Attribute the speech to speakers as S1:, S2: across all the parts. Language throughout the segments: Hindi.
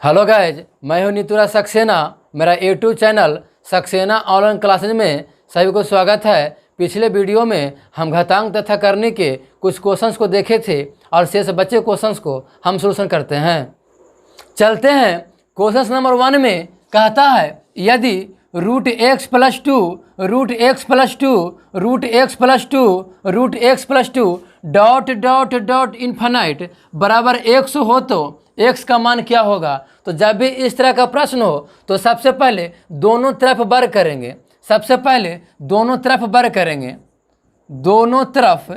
S1: हेलो गाइज, मैं हूं नीतूराज सक्सेना। मेरा YouTube channel Saxena online classes में सभी को स्वागत है। पिछले वीडियो में हम घातांक तथा करने के कुछ क्वेश्चंस को देखे थे और शेष बचे क्वेश्चंस को हम सोल्यूशन करते हैं। चलते हैं। क्वेश्चन नंबर 1 में कहता है यदि root x plus two root x plus two root x plus two root x plus two dot dot dot infinite बराबर 100 हो तो x का मान क्या होगा। तो जब भी इस तरह का प्रश्न हो तो सबसे पहले दोनों तरफ वर्ग करेंगे। सबसे पहले दोनों तरफ वर्ग करेंगे। दोनों तरफ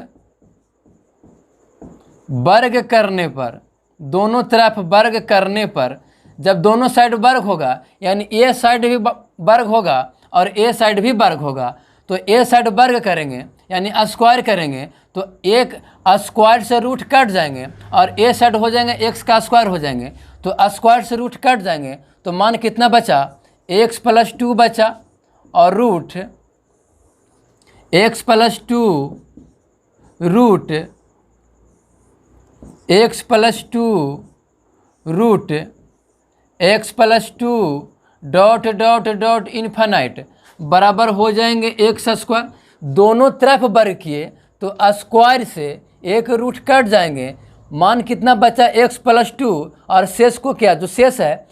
S1: वर्ग करने पर दोनों तरफ वर्ग करने पर जब दोनों साइड वर्ग होगा यानी ए साइड भी वर्ग होगा और ए साइड भी वर्ग होगा तो ए साइड वर्ग करेंगे यानी स्क्वायर करेंगे तो एक स्क्वायर से रूट कट जाएंगे और ए साइड हो जाएंगे एक्स का स्क्वायर हो जाएंगे तो स्क्वायर से रूट कट जाएंगे तो मान कितना बचा एक्स प्लस 2 बचा और root x plus 2 root x plus 2 root x plus 2 dot dot dot infinite बराबर हो जाएंगे एक्स स्क्वायर। दोनों तरफ वर्ग किए तो स्क्वायर से एक रूट कट जाएंगे। मान कितना बचा एक्स प्लस 2 और शेष को क्या जो शेष है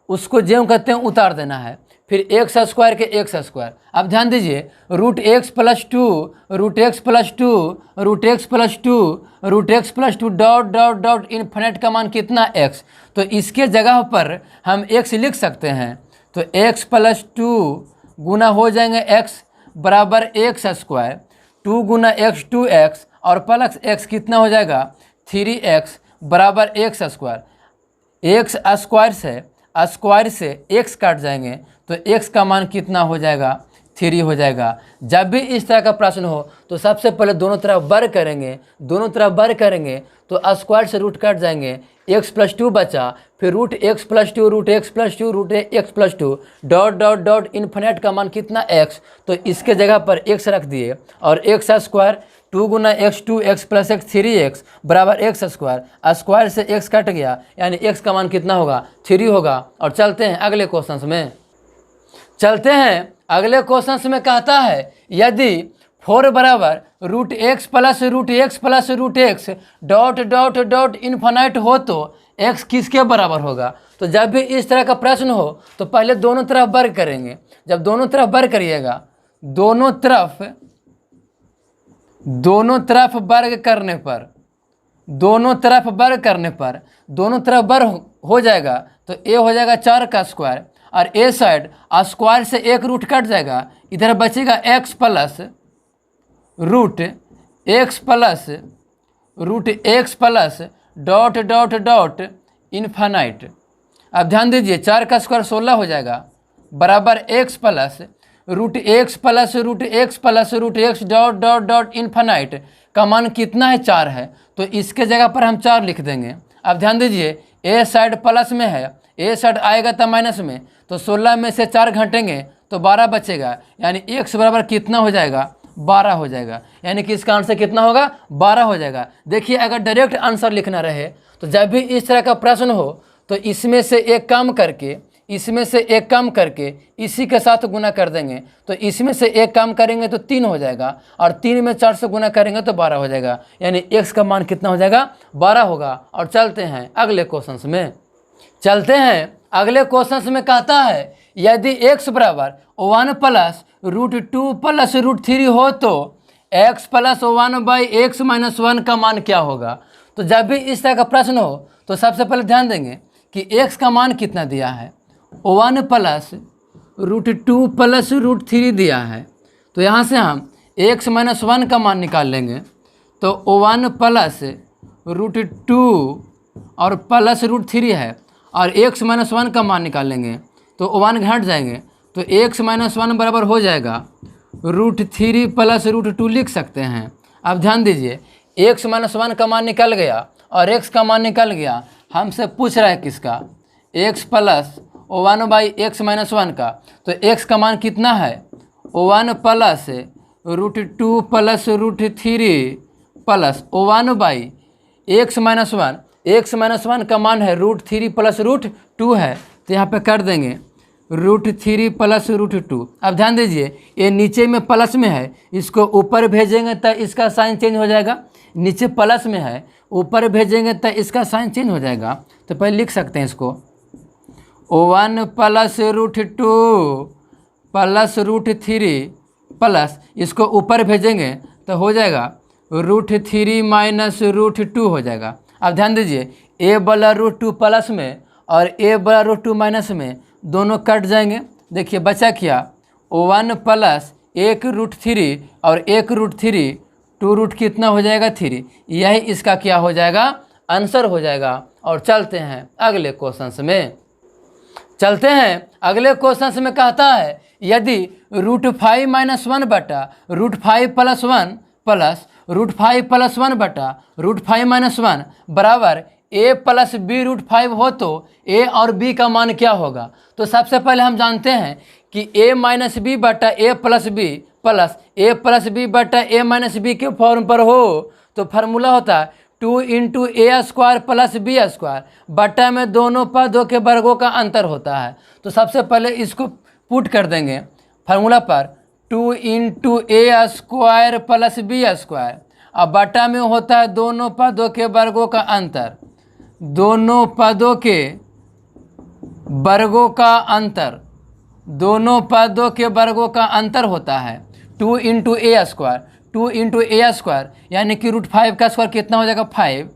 S1: उसको ज्यों कहते हैं उतार देना है। फिर एक्स स्क्वायर के एक्स स्क्वायर। अब ध्यान दीजिए root x plus 2 root x plus 2 root x plus 2 root x plus 2 dot dot dot infinite का मान कितना एक्स। तो इसके जगह पर हम एक्स लिख सकते हैं तो एक्स प्लस 2 गुना हो जाएंगे एक्स बराबर एक्स स्क्वायर 2 गुना एक्स 2x और प्लस एक्स कितना हो जाएगा 3x बराबर एक्स स्क्वायर। एक्स स्क्वायर से x काट जाएंगे तो x का मान कितना हो जाएगा 3 हो जाएगा। जब भी इस तरह का प्रश्न हो तो सबसे पहले दोनों तरफ वर्ग करेंगे। दोनों तरफ वर्ग करेंगे तो स्क्वायर से रूट कट जाएंगे एक्स प्लस 2 बचा फिर root x plus 2 root x plus 2 root x plus 2 dot dot dot infinite का मान कितना x। तो इसके जगह पर x रख दिए और एक्स स्क्वायर 2 गुना x 2x plus x 3x बराबर एक्स स्क्वायर। स्क्वायर से x कट गया यानी x का मान कितना होगा 3 होगा। और चलते हैं अगले क्वेश्चन में। चलते हैं अगले क्वेश्चन में कहता है यदि 4 बराबर root x plus root x dot dot dot infinite हो तो x किसके बराबर होगा। तो जब भी इस तरह का प्रश्न हो तो पहले दोनों तरफ वर्ग करेंगे। जब दोनों तरफ वर्ग करिएगा दोनों तरफ वर्ग करने पर दोनों तरफ वर्ग हो जाएगा तो a हो जाएगा 4 का स्क्वायर और ए साइड स्क्वायर से एक रूट कट जाएगा इधर बचेगा x plus root x plus dot dot dot infinite. अब ध्यान दीजिए 4 का स्क्वायर 16 हो जाएगा बराबर x plus root x plus root x dot dot dot infinite का मान कितना है 4 है तो इसके जगह पर हम 4 लिख देंगे। अब ध्यान दीजिए ए साइड प्लस में है ए साइड आएगा तो माइनस में तो 16 में से 4 घटेंगे तो 12 बचेगा यानी x बराबर कितना हो जाएगा 12 हो जाएगा। यानी कि इसका आंसर कितना होगा 12 हो जाएगा। देखिए अगर डायरेक्ट आंसर लिखना रहे तो जब भी इस तरह का प्रश्न हो तो इसमें से एक कम करके इसी के साथ गुना कर देंगे तो इसमें से एक कम करेंगे तो 3 हो जाएगा और 3 में 4 से गुना करेंगे तो 12 हो जाएगा यानी x का मान कितना हो जाएगा 12 होगा। और चलते हैं अगले क्वेश्चन में। अगले क्वेश्चन में कहता है यदि x बराबर 1 प्लस रूट 2 प्लस रूट 3 हो तो x plus 1 by x minus 1 का मान क्या होगा। तो जब भी इस तरह का प्रश्न हो तो सबसे पहले ध्यान देंगे कि x का मान कितना दिया है 1 प्लस रूट 2 प्लस रूट 3 दिया है तो यहाँ से हम x माइनस 1 का मान निकाल लेंगे तो 1 प्लस रूट 2 और प्लस रूट 3 है और x माइनस 1 का मान निकाल लेंगे तो 1 घट जाएंगे तो x माइनस 1 बराबर हो जाएगा रूट 3 प्लस रूट 2 लिख सकते हैं। अब ध्यान दीजिए x माइनस 1 का मान निकल गया और x का मान निकल गया। हमसे पूछ रहा है किसका x plus 1 by x minus 1 का तो x का मान कितना है 1 plus root 2 plus root 3 plus 1 by x minus 1 x minus one का मान है √3 प्लस √2 है, तो यहाँ पे कर देंगे √3 प्लस √2। अब ध्यान दीजिए ये नीचे में प्लस में है, इसको ऊपर भेजेंगे तो इसका साइन चेंज हो जाएगा। नीचे प्लस में है, ऊपर भेजेंगे तो इसका साइन चेंज हो जाएगा। तो पहले लिख सकते हैं इसको 1 प्लस √2 प्लस √3 प्लस इसको ऊपर भेजेंगे तो हो जाएगा √3 माइनस √2 हो जाएगा। अब ध्यान दीजिए a बला √2 प्लस में और a बला √2 माइनस में दोनों कट जाएंगे। देखिए बचा क्या 1 प्लस 1 √3 और 1 √3 2 रूट कितना हो जाएगा 3। यही इसका क्या हो जाएगा आंसर हो जाएगा। और चलते हैं अगले क्वेश्चन में। चलते हैं अगले क्वेश्चन में कहता है यदि √5 माइनस 1 बटा √5 प्लस 1 प्लस √5 प्लस 1 बटा √5 माइनस 1 बराबर a प्लस b √5 हो तो a और b का मान क्या होगा। तो सबसे पहले हम जानते हैं कि a माइनस बी बटा a plus b plus a plus b बटा a माइनस बी के फॉर्म पर हो तो फार्मूला होता है 2 इंटू a² प्लस b² बटा में दोनों पदों के वर्गों का अंतर होता है। तो सबसे पहले इसको पुट कर देंगे फार्मूला पर 2 इंटू a² प्लस b²। अब बटा में होता है दोनों पदों के वर्गों का अंतर, दोनों पदों के वर्गों का अंतर, दोनों पदों के वर्गों का अंतर होता है 2 इंटू a²। 2 इंटू a² यानी कि √5 का स्क्वायर कितना हो जाएगा 5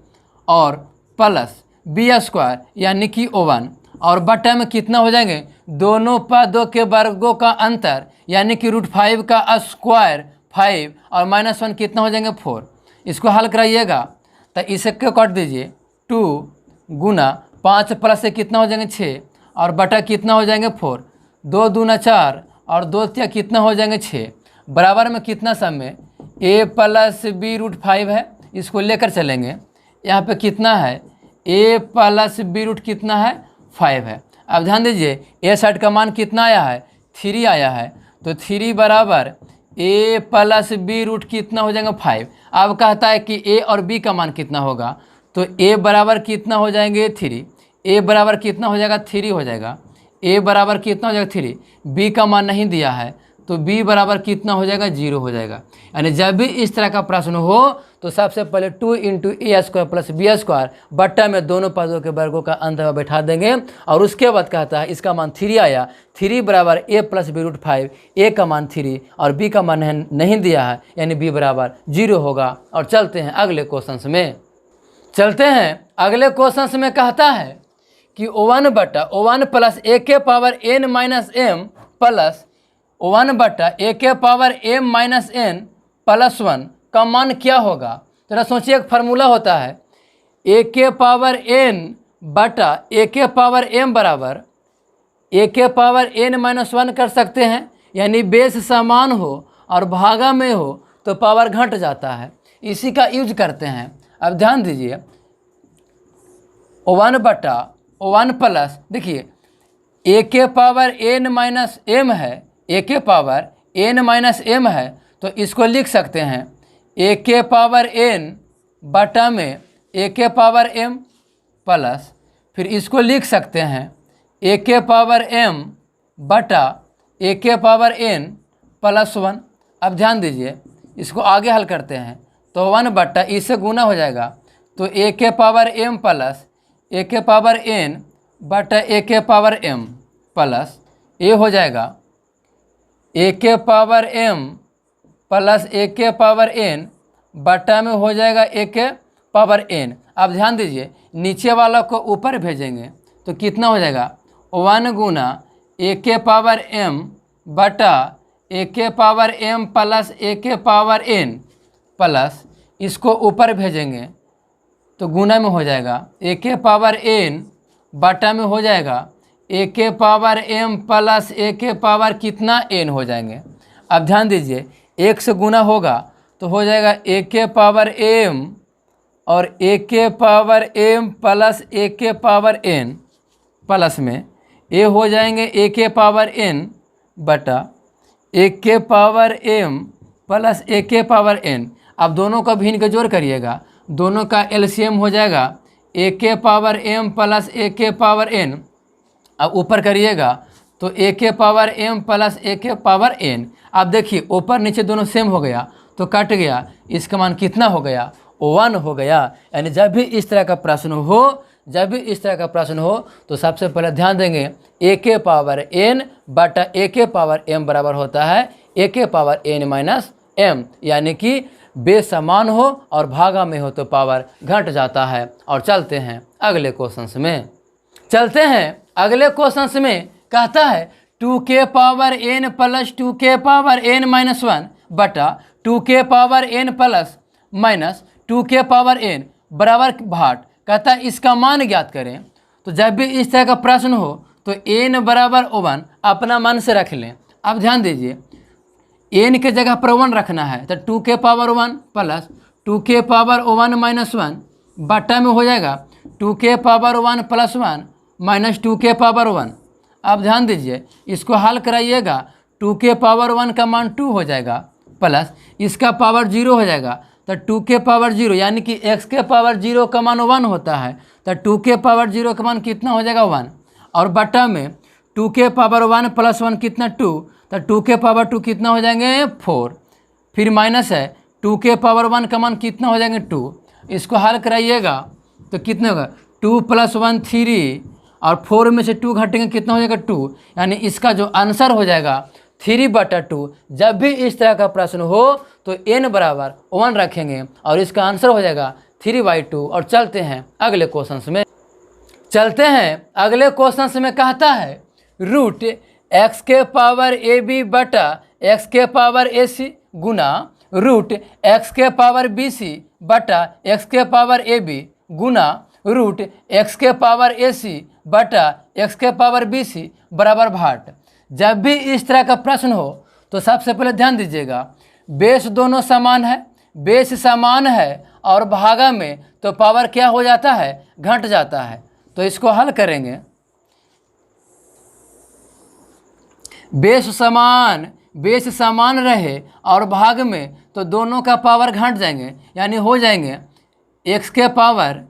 S1: और प्लस b² यानी कि 1 और बटा में कितना हो जाएंगे दोनों पदों के वर्गों का अंतर यानी कि √5 का स्क्वायर 5 और -1 कितना हो जाएंगे 4। इसको हल कराइएगा तो इसे क्यों काट दीजिए 2 गुना 5 प्लस से कितना हो जाएंगे 6 और बटा कितना हो जाएंगे 4। 2 दूना 4 और 2 तिया कितना हो जाएंगे 6 बराबर में कितना सम में a प्लस b √5 है। इसको लेकर चलेंगे यहाँ पे कितना है a प्लस b कितना है 5 है। अब ध्यान दीजिए a साइड का मान कितना आया है 3 आया है, तो 3 बराबर a प्लस b कितना हो जाएगा 5। अब कहता है कि a और b का मान कितना होगा, तो a बराबर कितना हो जाएंगे 3, a बराबर कितना हो जाएगा 3 हो जाएगा, a बराबर कितना हो जाएगा 3, b का मान नहीं दिया है तो b बराबर कितना हो जाएगा 0 हो जाएगा। यानी जब भी इस तरह का प्रश्न हो तो सबसे पहले 2 इंटू a² प्लस b² बट्टा में दोनों पदों के वर्गों का अंतर बैठा देंगे और उसके बाद कहता है इसका मान 3 आया, 3 बराबर a प्लस b √5, a का मान 3 और b का मान नहीं दिया है यानी b बराबर 0 होगा। और चलते हैं अगले क्वेश्चन में। चलते हैं अगले क्वेश्चन में कहता है कि 1 बटा 1 प्लस a के power n minus m plus 1 बटा a के power m minus n plus 1 का मान क्या होगा। जरा सोचिए एक फार्मूला होता है a के पावर n बटा a के पावर m बराबर a के पावर n माइनस 1 कर सकते हैं, यानी बेस समान हो और भागा में हो तो पावर घट जाता है, इसी का यूज करते हैं। अब ध्यान दीजिए 1 बटा 1 प्लस देखिए a के पावर n माइनस m है, a के पावर n माइनस m है तो इसको लिख सकते हैं a के पावर n बटा में a के पावर m प्लस फिर इसको लिख सकते हैं a के पावर m बटा a के पावर n प्लस 1। अब ध्यान दीजिए इसको आगे हल करते हैं तो 1 बटा इससे गुना हो जाएगा तो a के पावर m प्लस a के पावर n बटा a के पावर m प्लस a हो जाएगा a के पावर m प्लस a के पावर n बटा में हो जाएगा a के पावर n। अब ध्यान दीजिए नीचे वाला को ऊपर भेजेंगे तो कितना हो जाएगा 1 गुना a के पावर m बटा a के पावर m प्लस a के पावर n प्लस इसको ऊपर भेजेंगे तो गुना में हो जाएगा a के पावर n बटा में हो जाएगा a के पावर m प्लस a के पावर कितना n हो जाएंगे। अब ध्यान दीजिए 1 से गुना होगा तो हो जाएगा a के पावर m और a के पावर m प्लस a के पावर n प्लस में a हो जाएंगे a के पावर n बटा a के पावर m प्लस a के पावर n। अब दोनों का भिन्न का जोड़ करिएगा, दोनों का एलसीएम हो जाएगा ए के पावर एम प्लस ए के पावर एन, अब ऊपर करिएगा तो ए के पावर एम प्लस ए के पावर एन। आप देखिए ऊपर नीचे दोनों सेम हो गया तो कट गया, इसका मान कितना हो गया 1 हो गया। यानी जब भी इस तरह का प्रश्न हो तो सबसे पहले ध्यान देंगे ए के पावर एन बटा ए के पावर एम बराबर होता है ए के पावर एन माइनस एम, यानी कि बेस समान हो और भागा में हो तो पावर घट जाता है। और चलते हैं अगले क्वेश्चंस में कहता है 2 के पावर एन प्लस 2 के पावर एन माइनस 1 बटा 2 के पावर एन प्लस माइनस 2 के पावर एन बराबर भाट। कहता है इसका मान ज्ञात करें। तो जब भी इस तरह का प्रश्न हो तो एन बराबर 1 अपना मन से रख लें। अब ध्यान दीजिए एन के जगह पर 1 रखना है तो 2 के पावर 1 प्लस 2 के पावर 1 माइनस 1 बटा में हो जाएगा 2 के पावर 1 प्लस 1 माइनस 2 के पावर 1। अब ध्यान दीजिए इसको हल कराइएगा 2 के पावर 1 का मान 2 हो जाएगा प्लस इसका पावर 0 हो जाएगा तो 2 के पावर 0 यानी कि x के पावर 0 का मान 1 होता है तो 2 के पावर 0 का मान कितना हो जाएगा 1 और बटा में 2 के पावर 1 प्लस 1 कितना 2 तो 2 के पावर 2 कितना हो जाएंगे 4, फिर माइनस है 2 के पावर 1 का मान कितना हो जाएंगे 2। इसको हल कराइएगा तो कितना होगा 2 प्लस 1 3 और 4 में से 2 घटेंगे कितना हो जाएगा 2, यानी इसका जो आंसर हो जाएगा 3/2। जब भी इस तरह का प्रश्न हो तो n बराबर 1 रखेंगे और इसका आंसर हो जाएगा 3/2। और चलते हैं अगले क्वेश्चन में कहता है रूट x के पावर ए बी बटा x के पावर ए सी गुना रूट x के पावर बी सी बटा x के पावर ए बी गुना रूट x के पावर ए सी बटा x के पावर बी सी बराबर भाट। जब भी इस तरह का प्रश्न हो तो सबसे पहले ध्यान दीजिएगा बेस दोनों समान है और भागा में तो पावर क्या हो जाता है घट जाता है। तो इसको हल करेंगे बेस समान रहे और भाग में तो दोनों का पावर घट जाएंगे, यानी हो जाएंगे x के power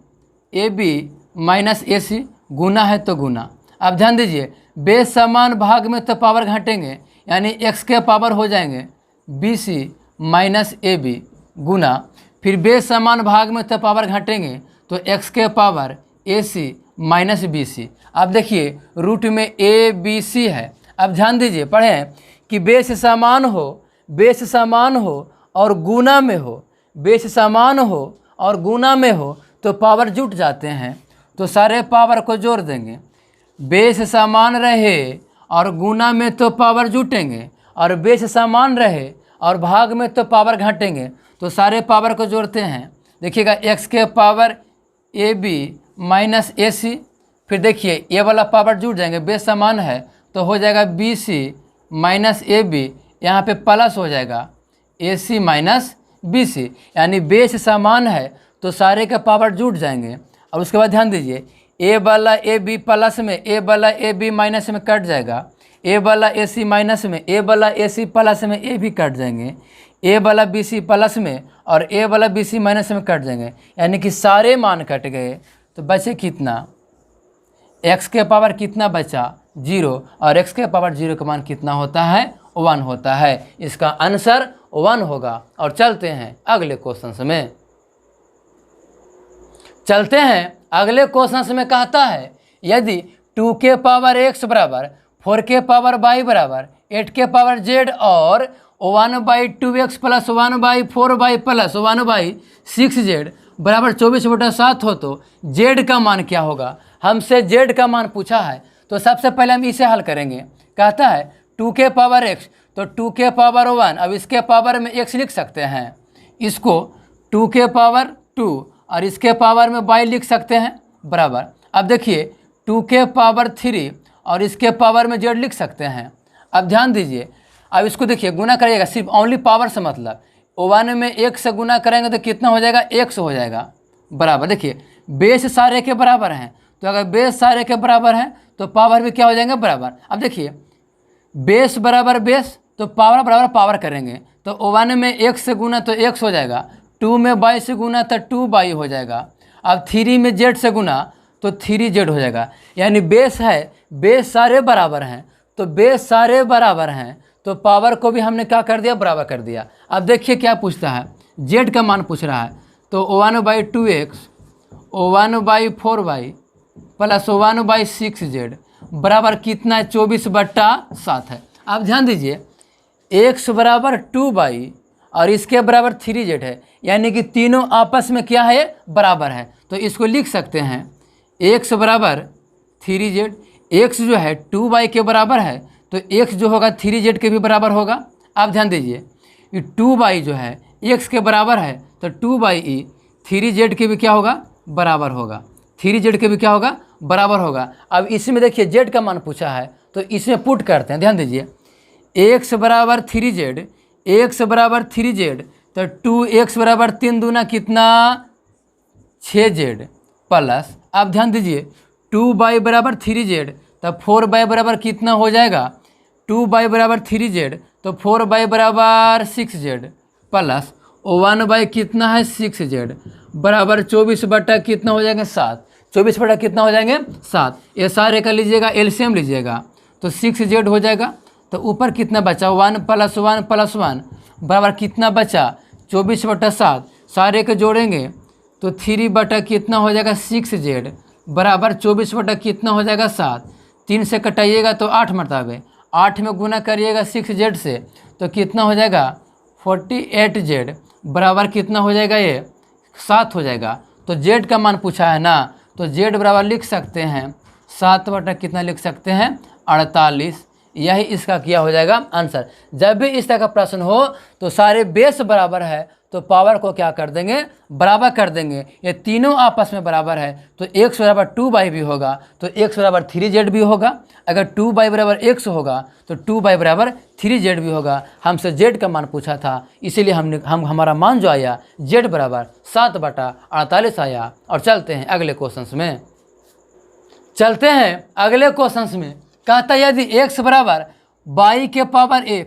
S1: a B minus A c गुना है तो गुना। अब ध्यान दीजिए बेस समान भाग में तो पावर घटेंगे यानी x के पावर हो जाएंगे B C minus A B गुना फिर बेस समान भाग में तो पावर घटेंगे तो x के power a C minus B C. अब देखिए रूट में ए बी सी है। अब ध्यान दीजिए पढ़ें कि बेस समान हो और गुना में हो तो पावर जुट जाते हैं तो सारे पावर को जोड़ देंगे। बेस समान रहे और गुना में तो पावर जुटेंगे और बेस समान रहे और भाग में तो पावर घटेंगे तो सारे पावर को जोड़ते हैं। देखिएगा x के पावर ए बी माइनस ए सी, फिर देखिए ये वाला पावर जुट जाएंगे बेस समान है तो हो जाएगा बी सी माइनस ए बी, यहाँ पे प्लस हो जाएगा ए सी माइनस बी सी, यानी बेस समान है तो सारे का पावर जुट जाएंगे। और उसके बाद ध्यान दीजिए ए वाला ए बी प्लस में ए वाला ए बी माइनस में कट जाएगा, ए वाला ए सी माइनस में ए वाला ए सी प्लस में ए भी कट जाएंगे, ए वाला बी सी प्लस में और ए वाला बी सी माइनस में कट जाएंगे, यानी कि सारे मान कट गए। तो बचे कितना x के पावर कितना बचा 0 और x के पावर 0 का मान कितना होता है 1 होता है। इसका आंसर 1 होगा। और चलते हैं अगले क्वेश्चन में कहता है यदि 2 के पावर x बराबर 4 के पावर y बराबर 8 के पावर z और 1/2x plus 1/4y plus 1/6z बराबर 24/7 हो तो z का मान क्या होगा। हमसे z का मान पूछा है तो सबसे पहले हम इसे हल करेंगे। कहता है 2 के पावर x तो 2 के पावर 1, अब इसके पावर में x लिख सकते हैं, इसको 2 के पावर 2 और इसके पावर में y लिख सकते हैं बराबर। अब देखिए 2 के पावर 3 और इसके पावर में z लिख सकते हैं। अब ध्यान दीजिए अब इसको देखिए गुना करिएगा सिर्फ ओनली पावर से मतलब 1 में 1 से गुना करेंगे तो कितना हो जाएगा 100 हो जाएगा बराबर। देखिए बेस सारे के बराबर हैं तो अगर बेस सारे के बराबर हैं तो पावर भी क्या हो जाएंगे बराबर। अब देखिए बेस बराबर बेस तो पावर बराबर पावर करेंगे तो 1 में 1 से गुना तो 1 हो जाएगा, 2 में y से गुना तो 2y हो जाएगा अब 3 में जेड से गुना तो 3z हो जाएगा। यानी बेस है, बेस सारे बराबर हैं, तो बेस सारे बराबर हैं तो पावर को भी हमने क्या कर दिया, बराबर कर दिया। अब देखिए क्या पूछता है, जेड का मान पूछ रहा है, तो 1/2x 1/4y प्लस 1/6z बराबर कितना है, 24/7 है। आप ध्यान दीजिए, x बराबर 2y और इसके बराबर 3z है, यानी कि तीनों आपस में क्या है, बराबर है। तो इसको लिख सकते हैं x बराबर 3z, x जो है 2y के बराबर है तो x जो होगा 3z के भी बराबर होगा। आप ध्यान दीजिए, ये 2y जो है x के बराबर है तो 2y 3z के भी क्या होगा, बराबर होगा, 3z के भी क्या होगा, बराबर होगा। अब इसमें देखिए z का मान पूछा है तो इसमें पुट करते हैं। ध्यान दीजिए, x बराबर 3z, x बराबर 3z तो 2x बराबर 3 दूना कितना, 6z प्लस, आप ध्यान दीजिए 2y बराबर 3z तब 4y बराबर कितना हो जाएगा, 2y बराबर 3z तो 4y बराबर 6z प्लस 1y कितना है, 6z बराबर 24 बटा कितना हो जाएगा, 7। 24 बटा कितना हो जाएंगे, 7। ये सारे का लीजिएगा, एलसीएम लीजिएगा तो 6z हो जाएगा। तो ऊपर कितना बचा, 1 + 1 + 1 बराबर कितना बचा, 24/7। सारे के जोड़ेंगे तो 3 बटा कितना हो जाएगा, 6z बराबर 24 बटा कितना हो जाएगा, 7। 3 से कटाइएगा तो 8 मरतबे, 8 में गुना करिएगा 6z से तो कितना हो जाएगा, 48z बराबर कितना हो जाएगा, ये 7 हो जाएगा। तो z का मान पूछा है ना, तो z बराबर लिख सकते हैं 7 बटा कितना लिख सकते हैं, 48। यही इसका क्या हो जाएगा आंसर। जब भी इस तरह का प्रश्न हो तो सारे बेस बराबर है तो पावर को क्या कर देंगे, बराबर कर देंगे। ये तीनों आपस में बराबर है तो x बराबर 2y भी होगा तो x बराबर 3z भी होगा। अगर 2y बराबर x होगा तो 2y बराबर 3z भी होगा। हमसे z का मान पूछा था, इसीलिए हमारा मान जो आया z बराबर 7/48 आया। और चलते हैं अगले क्वेश्चन में। चलते हैं अगले क्वेश्चन में। कहता है यदि x बराबर y के पावर a,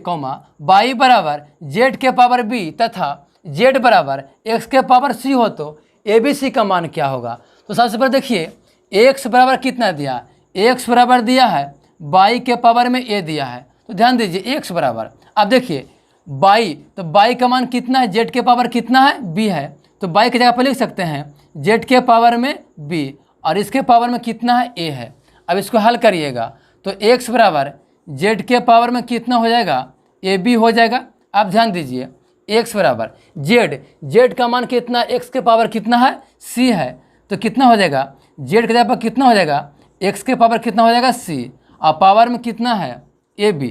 S1: y बराबर z के पावर b तथा z बराबर x के पावर c हो तो ABC का मान क्या होगा। तो सबसे पहले देखिए x बराबर कितना दिया, x बराबर दिया है y के पावर में a दिया है। तो ध्यान दीजिए x बराबर, अब देखिए y, तो y का मान कितना है, z के पावर कितना है, b है, तो y की जगह पर लिख सकते हैं z के पावर में b और इसके पावर में कितना है, a है। अब इसको हल करिएगा तो x बराबर z के पावर में कितना हो जाएगा, ab हो जाएगा। आप ध्यान दीजिए x बराबर z का मान कितना, x के पावर कितना है, c है, तो कितना हो जाएगा, z के जगह पर कितना हो जाएगा, x के पावर कितना हो जाएगा, c और पावर में कितना है, ab।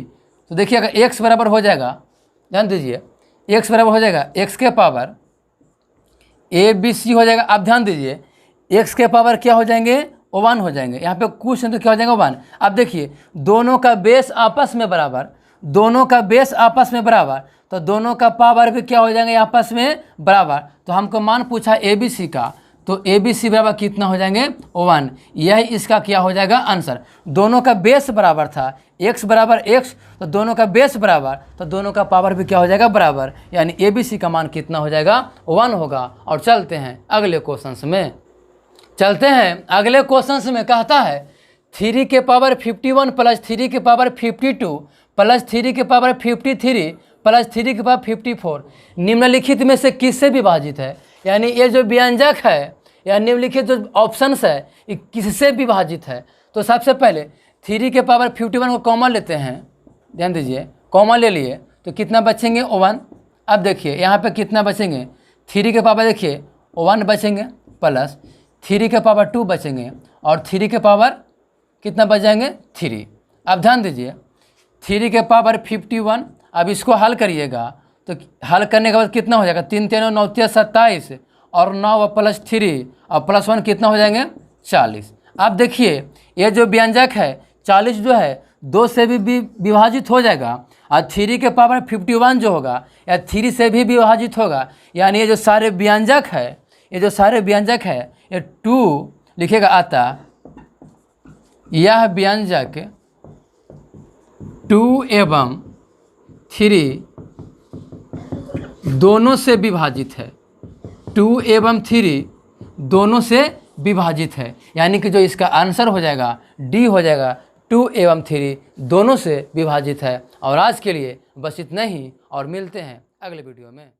S1: तो देखिए अगर x बराबर हो जाएगा, ध्यान दीजिए x बराबर हो जाएगा x के पावर abc हो जाएगा। आप ध्यान दीजिए x के पावर क्या हो जाएंगे, 1 हो जाएंगे। यहाँ पे कुछ नहीं तो क्या हो जाएगा, 1। अब देखिए दोनों का बेस आपस में बराबर, दोनों का बेस आपस में बराबर तो दोनों का पावर भी क्या हो जाएंगे, आपस में बराबर। तो हमको मान पूछा ABC का, तो ABC बराबर कितना हो जाएंगे, 1। यही इसका क्या हो जाएगा आंसर। दोनों का बेस बराबर था, x बराबर x तो दोनों का बेस बराबर तो दोनों का पावर भी क्या हो जाएगा, बराबर। यानी ABC का मान कितना हो जाएगा, 1 होगा। और चलते हैं अगले क्वेश्चन में। चलते हैं अगले क्वेश्चन में। कहता है 3 के पावर 51 प्लस 3 के पावर 52 प्लस 3 के पावर 53 प्लस 3 के पावर 54 निम्नलिखित में से किससे विभाजित है। यानी ये जो व्यंजक है या निम्नलिखित जो ऑप्शंस है ये किससे विभाजित है। तो सबसे पहले 3 के पावर 51 को कॉमन लेते हैं, ध्यान दीजिए कॉमन ले लिए तो कितना बचेंगे, 1। अब देखिए यहाँ पे कितना बचेंगे, 3 के पावर देखिए 1 बचेंगे प्लस 3 के पावर 2 बचेंगे और 3 के पावर कितना बच जाएंगे, 3। अब ध्यान दीजिए 3 के पावर 51। अब इसको हल करिएगा तो हल करने के बाद कितना हो जाएगा, 3 3 9 27 और 9 प्लस 3 और प्लस 1 कितना हो जाएंगे, 40। अब देखिए ये जो व्यंजक है 40 जो है 2 से भी विभाजित हो जाएगा और 3 के पावर 51 जो होगा या 3 से भी विभाजित होगा। यानी ये जो सारे व्यंजक है, ये जो सारे व्यंजक है ये 2 लिखेगा आता, यह व्यंजक 2 एवं 3 दोनों से विभाजित है, 2 एवं 3 दोनों से विभाजित है, यानी कि जो इसका आंसर हो जाएगा डी हो जाएगा, 2 एवं 3 दोनों से विभाजित है। और आज के लिए बस इतना ही, और मिलते हैं अगले वीडियो में।